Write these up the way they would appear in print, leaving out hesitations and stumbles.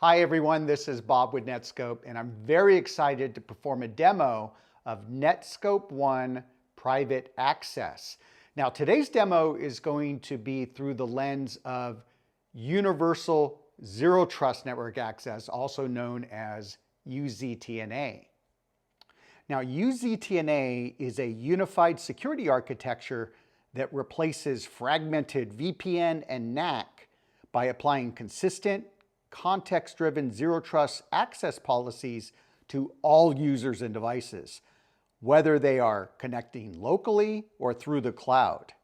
Hi everyone, this is Bob with Netskope, and I'm very excited to perform a demo of Netskope One Private Access. Now today's demo is going to be through the lens of Universal Zero Trust Network Access, also known as UZTNA. Now UZTNA is a unified security architecture that replaces fragmented VPN and NAC by applying consistent, context-driven zero trust access policies to all users and devices, whether they are connecting locally or through the cloud.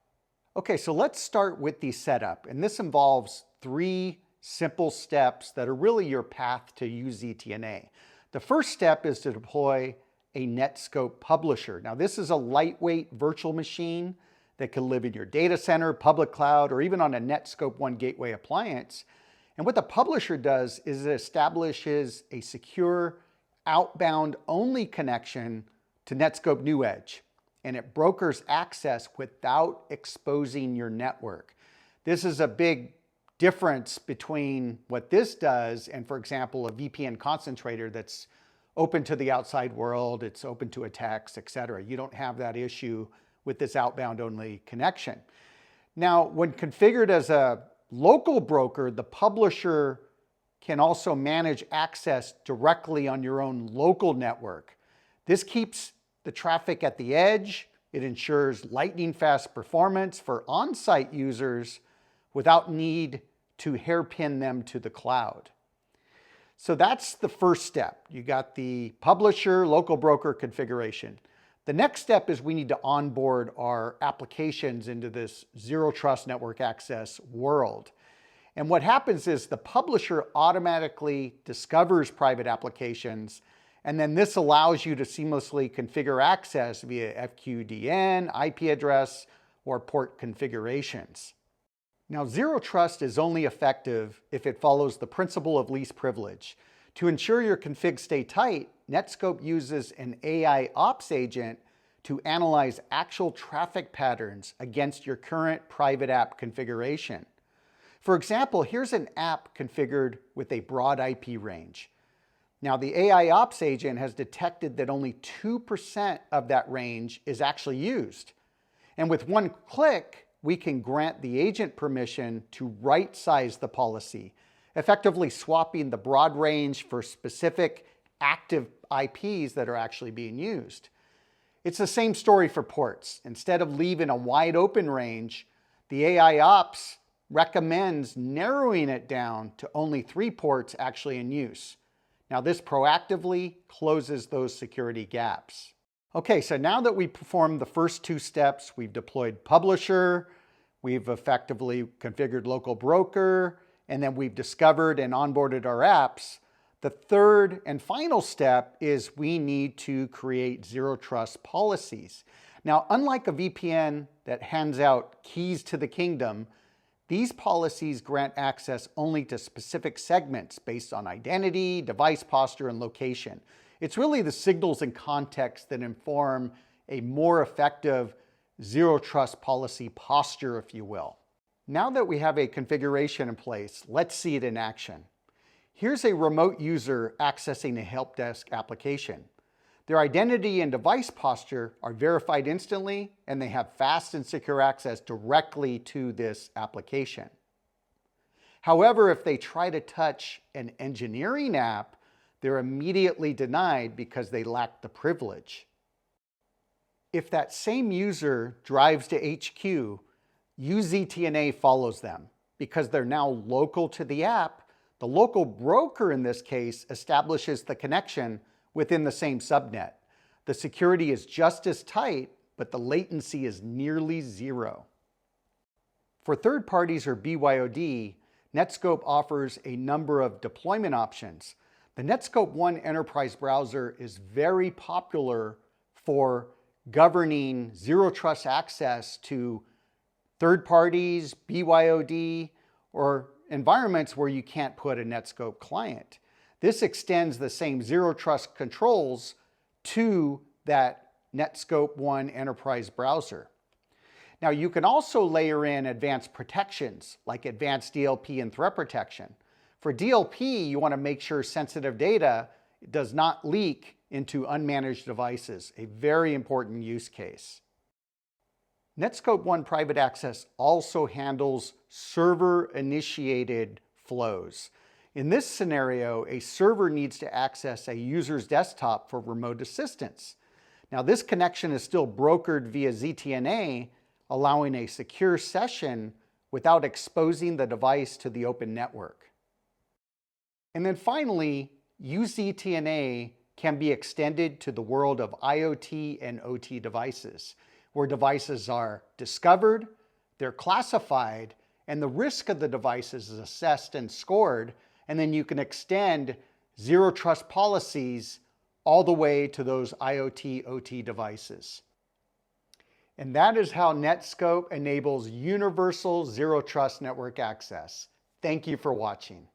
Okay, so let's start with the setup, and this involves three simple steps that are really your path to UZTNA. The first step is to deploy a Netskope publisher. Now this is a lightweight virtual machine that can live in your data center, public cloud, or even on a Netskope One gateway appliance. And what the publisher does is it establishes a secure outbound only connection to Netskope New Edge, and it brokers access without exposing your network. This is a big difference between what this does and, for example, a VPN concentrator that's open to the outside world, it's open to attacks, etc. You don't have that issue with this outbound only connection. Now, when configured as a local broker, the publisher can also manage access directly on your own local network. This keeps the traffic at the edge. It ensures lightning fast performance for on-site users without need to hairpin them to the cloud. So that's the first step. You got the publisher, local broker configuration. The next step is we need to onboard our applications into this zero trust network access world. And what happens is the publisher automatically discovers private applications, and then this allows you to seamlessly configure access via FQDN, IP address, or port configurations. Now, zero trust is only effective if it follows the principle of least privilege. To ensure your configs stay tight, Netskope uses an AI ops agent to analyze actual traffic patterns against your current private app configuration. For example, here's an app configured with a broad IP range. Now, the AI ops agent has detected that only 2% of that range is actually used. And with one click, we can grant the agent permission to right-size the policy, effectively swapping the broad range for specific active IPs that are actually being used. It's the same story for ports. Instead of leaving a wide open range, the AI ops recommends narrowing it down to only 3 ports actually in use. Now this proactively closes those security gaps. Okay, so now that we performed the first 2 steps, we've deployed publisher, we've effectively configured local broker, and then we've discovered and onboarded our apps. The third and final step is we need to create zero trust policies. Now, unlike a VPN that hands out keys to the kingdom, these policies grant access only to specific segments based on identity, device posture, and location. It's really the signals and context that inform a more effective zero trust policy posture, if you will. Now that we have a configuration in place, let's see it in action. Here's a remote user accessing a help desk application. Their identity and device posture are verified instantly, and they have fast and secure access directly to this application. However, if they try to touch an engineering app, they're immediately denied because they lack the privilege. If that same user drives to HQ, UZTNA follows them. Because they're now local to the app, the local broker in this case establishes the connection within the same subnet. The security is just as tight, but the latency is nearly zero. For third parties or BYOD, Netskope offers a number of deployment options. The Netskope One Enterprise Browser is very popular for governing zero trust access to third parties, BYOD, or environments where you can't put a Netskope client. This extends the same zero trust controls to that Netskope One Enterprise Browser. Now you can also layer in advanced protections like advanced DLP and threat protection. For DLP, you want to make sure sensitive data does not leak into unmanaged devices, a very important use case. Netskope One Private Access also handles server-initiated flows. In this scenario, a server needs to access a user's desktop for remote assistance. Now, this connection is still brokered via ZTNA, allowing a secure session without exposing the device to the open network. And then finally, UZTNA can be extended to the world of IoT and OT devices, where devices are discovered, they're classified, and the risk of the devices is assessed and scored, and then you can extend zero trust policies all the way to those IoT, OT devices. And that is how Netskope enables universal zero trust network access. Thank you for watching.